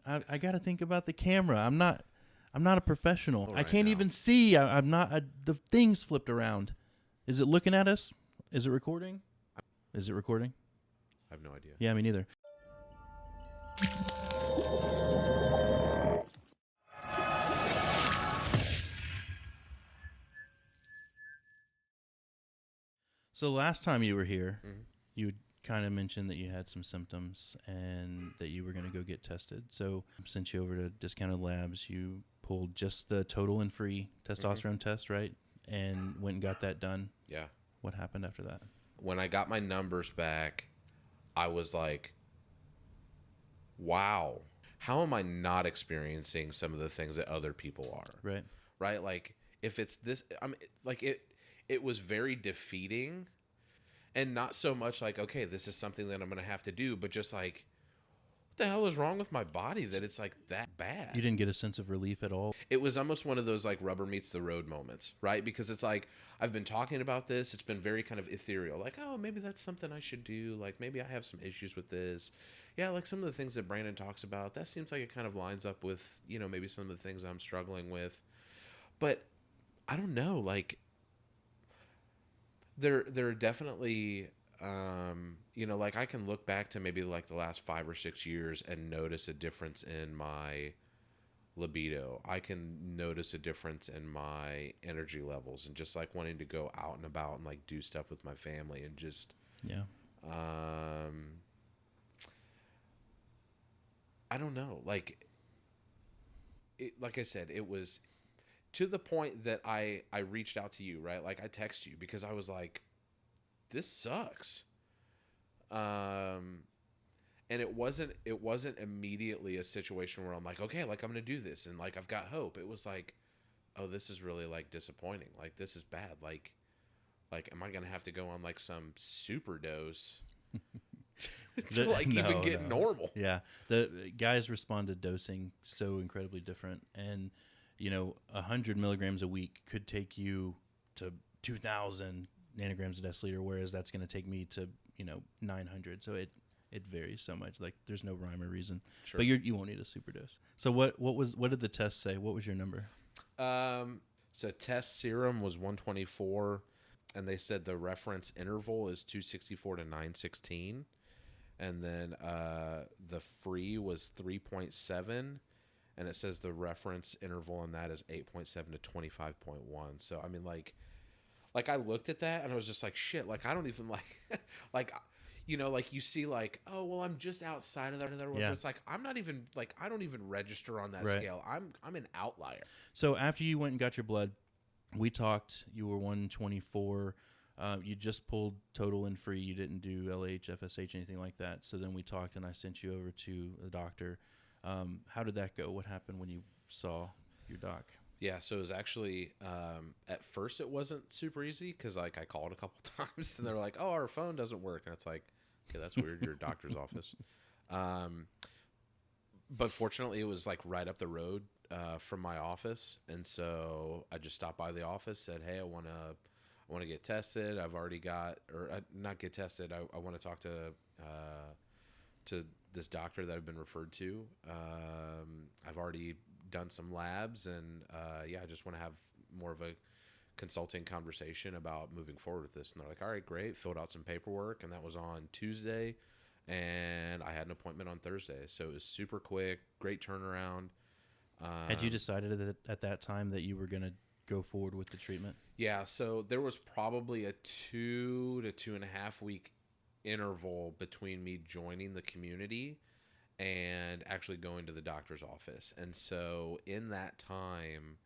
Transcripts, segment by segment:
I got to think about the camera. I'm not a professional. I Right can't now. even see. I'm not. The thing's flipped around. Is it looking at us? Is it recording? Is it recording? I have no idea. Yeah, me neither. So last time you were here, you kind of mentioned that you had some symptoms and that you were going to go get tested. So sent you over to Discounted Labs. You pulled just the total and free testosterone test, right? And went and got that done. Yeah. What happened after that? When I got my numbers back, I was like, wow, how am I not experiencing some of the things that other people are? Right. Right? Like, if it's this, it was very defeating, and not so much like, okay, this is something that I'm going to have to do, but just like, what the hell is wrong with my body that it's like that bad? You didn't get a sense of relief at all? It was almost one of those like rubber meets the road moments, right? Because it's like, I've been talking about this. It's been very kind of ethereal. Like, oh, maybe that's something I should do. Like, maybe I have some issues with this. Yeah, like some of the things that Brandon talks about, that seems like it kind of lines up with, maybe some of the things I'm struggling with. But I don't know, like, there are definitely, like I can look back to maybe like the last 5 or 6 years and notice a difference in my libido. I can notice a difference in my energy levels and just like wanting to go out and about and like do stuff with my family and just, Yeah. I don't know. Like I said, it was to the point that I reached out to you, right? Like I text you because I was like, this sucks. And it wasn't immediately a situation where I'm like, okay, like I'm going to do this. And like, I've got hope. It was like, oh, this is really like disappointing. Like, this is bad. Like, am I going to have to go on like some super dose to even get normal? Yeah. The guys respond to dosing so incredibly different. And, 100 milligrams a week could take you to 2,000 nanograms a deciliter, whereas that's going to take me to, 900. So it varies so much. Like there's no rhyme or reason. Sure. But you won't need a super dose. So what did the test say? What was your number? So test serum was 124, and they said the reference interval is 264 to 916, and then the free was 3.7, and it says the reference interval on that is 8.7 to 25.1. So I mean, like I looked at that and I was just like, shit. Like I don't even like like. Like you see like, oh, well, I'm just outside of that. Yeah. It's like, I'm not even like, I don't even register on that Right. scale. I'm an outlier. So after you went and got your blood, we talked, you were 124. You just pulled total and free. You didn't do LH, FSH, anything like that. So then we talked and I sent you over to the doctor. How did that go? What happened when you saw your doc? Yeah, so it was actually, at first it wasn't super easy because like I called a couple times and they were like, oh, our phone doesn't work. And it's like, okay, that's weird. You're a doctor's office. But fortunately it was like right up the road from my office. And so I just stopped by the office, said, hey, I want to get tested. I've already got, or not get tested. I want to talk to this doctor that I've been referred to. I've already done some labs and I just want to have more of a consulting conversation about moving forward with this. And they're like, all right, great. Filled out some paperwork, and that was on Tuesday, and I had an appointment on Thursday. So it was super quick, great turnaround. Had you decided at that time that you were going to go forward with the treatment? Yeah, so there was probably a 2 to 2.5 week interval between me joining the community and actually going to the doctor's office. And so in that time,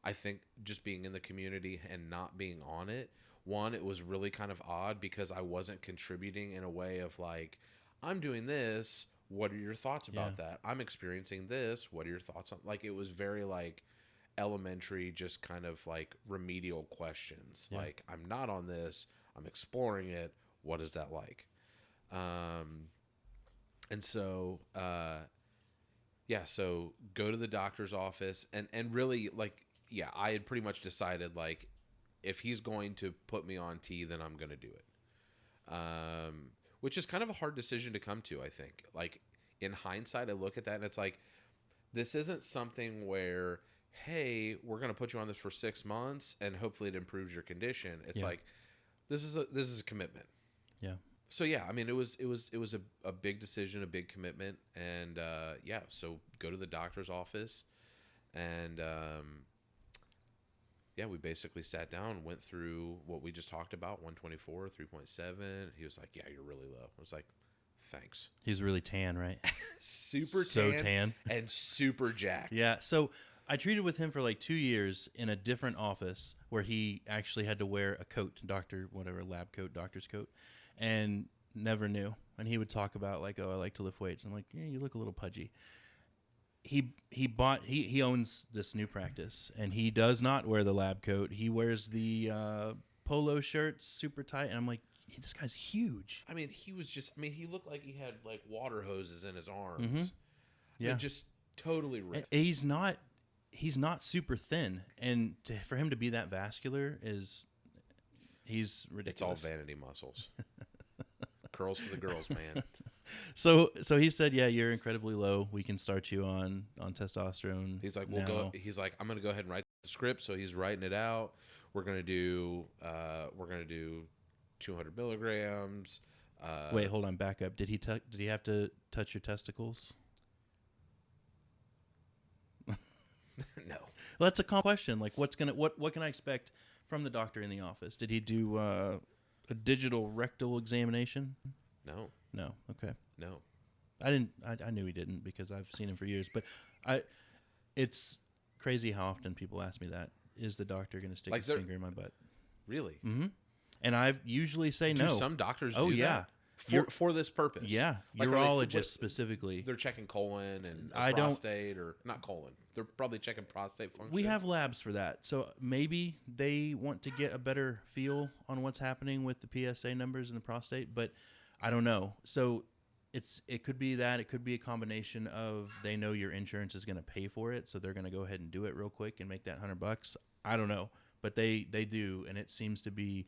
I think just being in the community and not being on it, one, it was really kind of odd because I wasn't contributing in a way of like, I'm doing this. What are your thoughts about that? I'm experiencing this. What are your thoughts on, like, it was very like elementary, just kind of like remedial questions. Yeah. Like, I'm not on this. I'm exploring it. What is that like? And so, so go to the doctor's office and really like, I had pretty much decided like, if he's going to put me on T, then I'm going to do it. Which is kind of a hard decision to come to, I think. Like in hindsight, I look at that and it's like, This isn't something where, hey, we're going to put you on this for 6 months and hopefully it improves your condition. It's Yeah. like this is a commitment. Yeah. So yeah, I mean, it was a big decision, a big commitment, and yeah. So go to the doctor's office, and yeah, we basically sat down, went through what we just talked about, 124, 3.7. He was like, "Yeah, you're really low." I was like, "Thanks." He's really tan, right? Super So tan. and super jacked. Yeah. So I treated with him for like 2 years in a different office where he actually had to wear a coat, lab coat, doctor's coat, and never knew. And he would talk about like, oh, I like to lift weights. I'm like, yeah, you look a little pudgy. He owns this new practice, and he does not wear the lab coat. He wears the polo shirts super tight, and I'm like, this guy's huge. I mean, he looked like he had like water hoses in his arms. Mm-hmm. Yeah, I mean, just totally ripped. And he's not super thin, and for him to be that vascular he's ridiculous. It's all vanity muscles. Curls for the girls, man. So he said, yeah, you're incredibly low. We can start you on testosterone. He's like, now. He's like, I'm gonna go ahead and write the script. So he's writing it out. We're gonna do 200 milligrams. Wait, hold on, back up. Did he have to touch your testicles? No. Well, that's a common question. Like, what can I expect from the doctor in the office? Did he do a digital rectal examination? No. No. Okay. No. I knew he didn't because I've seen him for years. But it's crazy how often people ask me that. Is the doctor going to stick his finger in my butt? Really? Mm-hmm. And I usually say no. Some doctors do that? For this purpose. Yeah. Like, urologists specifically. They're checking colon and prostate, or not colon. They're probably checking prostate function. We have labs for that. So maybe they want to get a better feel on what's happening with the PSA numbers in the prostate, but I don't know. So it could be that. It could be a combination of they know your insurance is going to pay for it, so they're going to go ahead and do it real quick and make that $100. I don't know, but they do, and it seems to be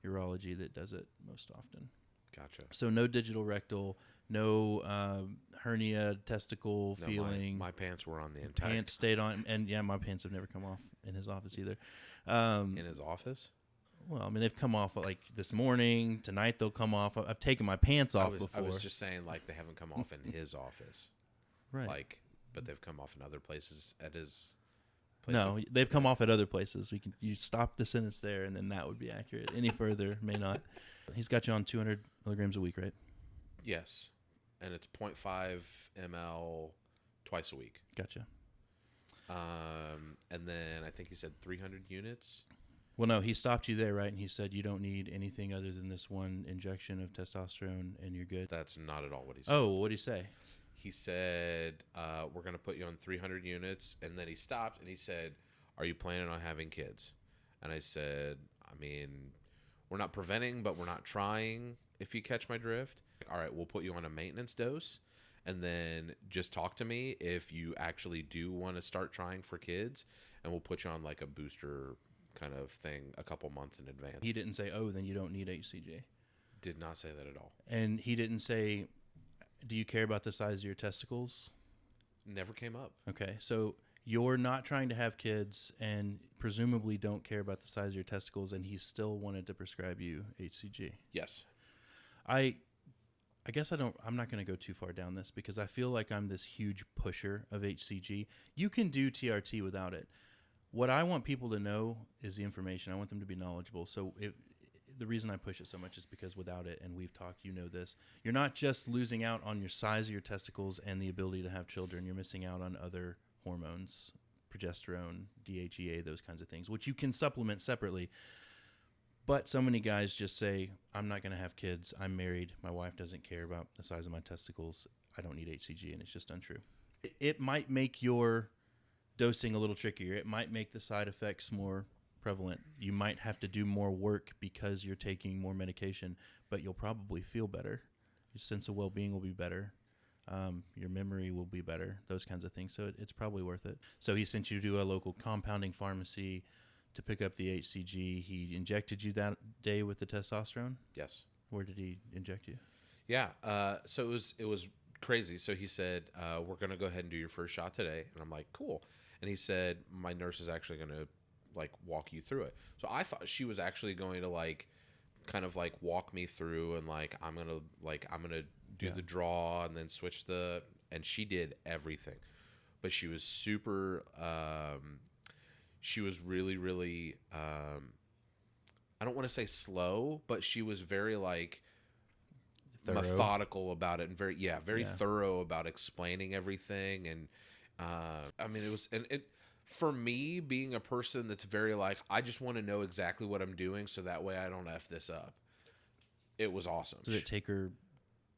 urology that does it most often. Gotcha. So no digital rectal, no hernia, testicle feeling. My pants were on the entire. Pants stayed on, and yeah, my pants have never come off in his office either. In his office? Well, I mean, they've come off like this morning. Tonight they'll come off. I've taken my pants off before. I was just saying, like, they haven't come off in his office, right? Like, but they've come off in other places at his. No, they've come off at other places. You stop the sentence there, and then that would be accurate. Any further may not. He's got you on 200 milligrams a week, right? Yes, and it's 0.5 ml twice a week. Gotcha. And then I think he said 300 units. Well, no, he stopped you there, right? And he said you don't need anything other than this one injection of testosterone, and you're good. That's not at all what he said. Oh, what did he say? He said, we're going to put you on 300 units. And then he stopped and he said, are you planning on having kids? And I said, I mean, we're not preventing, but we're not trying, if you catch my drift. All right, we'll put you on a maintenance dose. And then just talk to me if you actually do want to start trying for kids. And we'll put you on like a booster kind of thing a couple months in advance. He didn't say, oh, then you don't need HCG. Did not say that at all. And he didn't say, do you care about the size of your testicles? Never came up. Okay, so you're not trying to have kids and presumably don't care about the size of your testicles, and he still wanted to prescribe you HCG. Yes. I guess I'm not going to go too far down this because I feel like I'm this huge pusher of HCG. You can do TRT without it. What I want people to know is the information. I want them to be knowledgeable. So the reason I push it so much is because without it, and we've talked, you know this, you're not just losing out on your size of your testicles and the ability to have children. You're missing out on other hormones, progesterone, DHEA, those kinds of things, which you can supplement separately. But so many guys just say, I'm not going to have kids. I'm married. My wife doesn't care about the size of my testicles. I don't need HCG, and it's just untrue. It might make your dosing a little trickier. It might make the side effects more prevalent. You might have to do more work because you're taking more medication, but you'll probably feel better. Your sense of well-being will be better. Your memory will be better, those kinds of things. So it's probably worth it. So he sent you to a local compounding pharmacy to pick up the HCG. He injected you that day with the testosterone? Yes. Where did he inject you? Yeah. So it was crazy. So he said, we're going to go ahead and do your first shot today. And I'm like, cool. And he said, my nurse is actually going to like walk you through it. So I thought she was actually going to like kind of like walk me through and like I'm going to do the draw and then switch and she did everything. But she was super she was really really I don't want to say slow, but she was very like Thorough. Methodical about it and very thorough about explaining everything. And I mean, it for me, being a person that's very like, I just want to know exactly what I'm doing so that way I don't F this up. It was awesome. Did it take her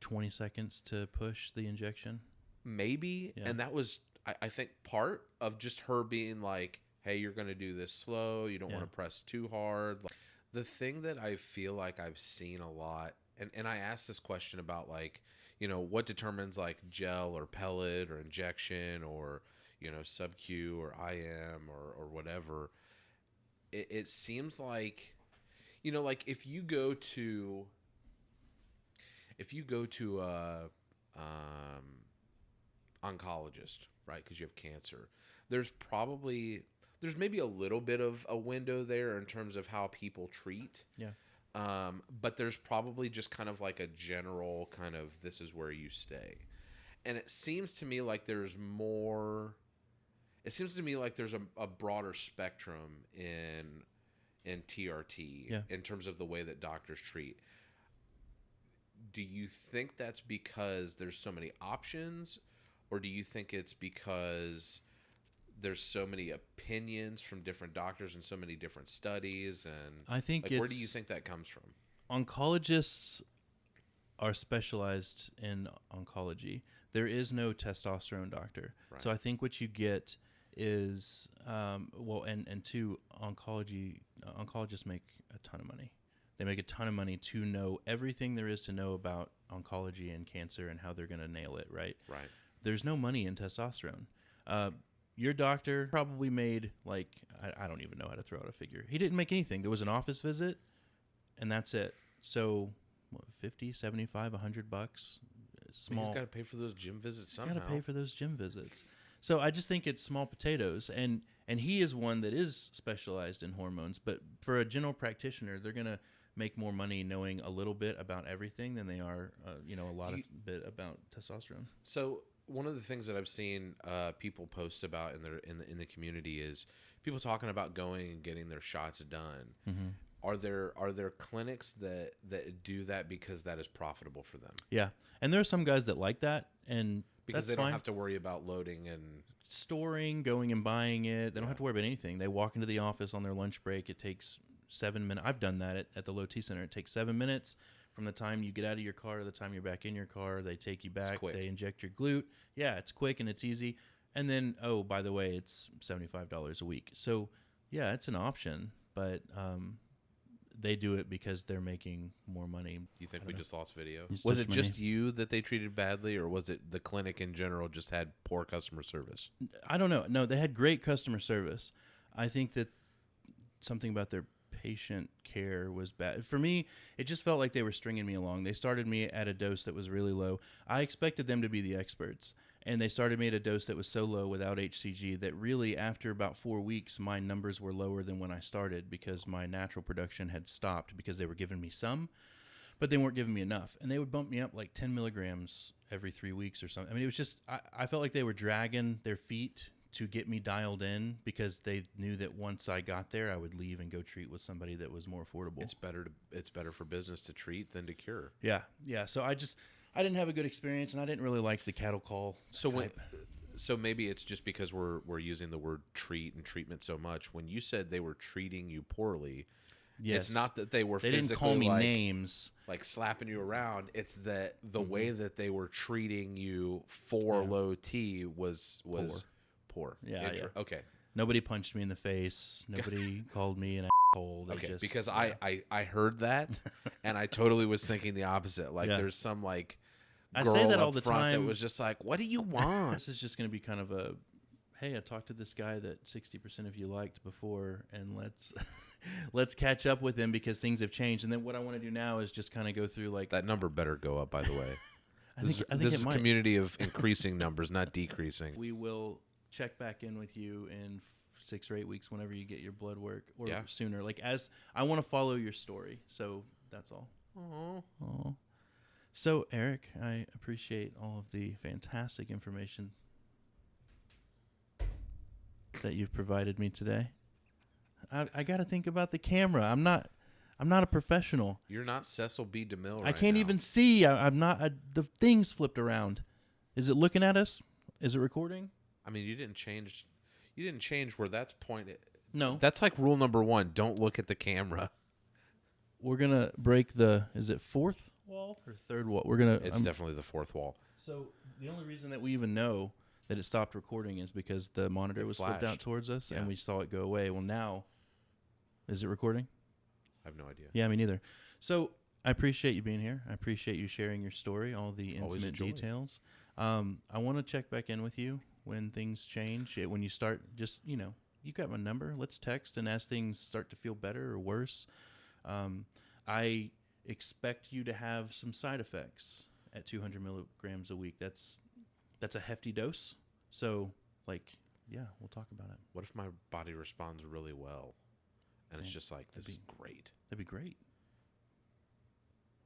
20 seconds to push the injection? Maybe. Yeah. And that was, I think, part of just her being like, hey, you're going to do this slow. You don't want to press too hard. Like, the thing that I feel like I've seen a lot, and I asked this question about like, you know, what determines like gel or pellet or injection or, you know, sub-Q or IM or whatever. It seems like, you know, like if you go to a oncologist, right, because you have cancer, there's maybe a little bit of a window there in terms of how people treat. Yeah. But there's probably just kind of like a general kind of, this is where you stay. And it seems to me like there's a broader spectrum in TRT in terms of the way that doctors treat. Do you think that's because there's so many options, or do you think it's because there's so many opinions from different doctors and so many different studies? And I think like, where do you think that comes from? Oncologists are specialized in oncology. There is no testosterone doctor. Right. So I think what you get is, and two, oncologists make a ton of money. They make a ton of money to know everything there is to know about oncology and cancer and how they're going to nail it, right? Right. There's no money in testosterone. Your doctor probably made, like, I don't even know how to throw out a figure. He didn't make anything. There was an office visit, and that's it. So, what, 50, 75, $100? Small. He's got to pay for those gym visits somehow. Got to pay for those gym visits. So I just think it's small potatoes, and he is one that is specialized in hormones. But for a general practitioner, they're gonna make more money knowing a little bit about everything than they are, a bit about testosterone. So one of the things that I've seen people post about in the community is people talking about going and getting their shots done. Mm-hmm. Are there clinics that do that because that is profitable for them? Yeah, and there are some guys that like that, and because that's they don't fine. have to worry about loading and storing, going and buying it. They don't have to worry about anything. They walk into the office on their lunch break. It takes 7 minutes. I've done that at the Low T Center. It takes 7 minutes from the time you get out of your car to the time you're back in your car. They take you back. They inject your glute. Yeah, it's quick and it's easy. And then, oh, by the way, it's $75 a week. So, yeah, it's an option, but they do it because they're making more money. You think we just lost video? Was it just you that they treated badly, or was it the clinic in general just had poor customer service? I don't know. No, they had great customer service. I think that something about their patient care was bad. For me, it just felt like they were stringing me along. They started me at a dose that was really low. I expected them to be the experts, and they started me at a dose that was so low without HCG that really after about 4 weeks, my numbers were lower than when I started because my natural production had stopped because they were giving me some, but they weren't giving me enough. And they would bump me up like 10 milligrams every 3 weeks or something. I mean, it was just, I felt like they were dragging their feet to get me dialed in because they knew that once I got there, I would leave and go treat with somebody that was more affordable. It's better for business to treat than to cure. Yeah. So I didn't have a good experience, and I didn't really like the cattle call. So maybe it's just because we're using the word treat and treatment so much. When you said they were treating you poorly, it's not that they didn't call me names, like slapping you around. It's that the way that they were treating you for Low T was poor. Yeah. Okay. Nobody punched me in the face. Nobody called me an asshole. Because I heard that, and I totally was thinking the opposite. Like there's some like girl I say that all the time. That was just like, what do you want? This is just going to be kind of a, hey, I talked to this guy that 60% of you liked before, and let's catch up with him because things have changed. And then what I want to do now is just kind of go through like that number better go up, by the way. This I think this it is a might. community of increasing numbers, not decreasing. We will check back in with you in 6 or 8 weeks whenever you get your blood work, or Yeah. sooner. Like, as I want to follow your story, so that's all. Oh, Oh. So, Eric, I appreciate all of the fantastic information that you've provided me today. I got to think about the camera. I'm not a professional. you're not Cecil B. DeMille I right can't now. even see. I'm not. The thing's flipped around. Is it looking at us? Is it recording? I mean, you didn't change. You didn't change where that's pointed. No. That's like rule number 1. Don't look at the camera. We're gonna break the. Is it fourth wall or third wall? We're gonna. It's definitely the fourth wall. So the only reason that we even know that it stopped recording is because the monitor It was flipped out flashed. towards us, Yeah. and we saw it go away. Well, now, is it recording? I have no idea. Yeah, me neither. So I appreciate you being here. I appreciate you sharing your story, all the Always intimate a joy. details. I want to check back in with you when things change. When you start, just you got my number. Let's text, and as things start to feel better or worse, I expect you to have some side effects at 200 milligrams a week. That's a hefty dose. So, yeah, we'll talk about it. What if my body responds really well, and it's Man, just like, this is great. That'd be great.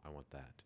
I want that.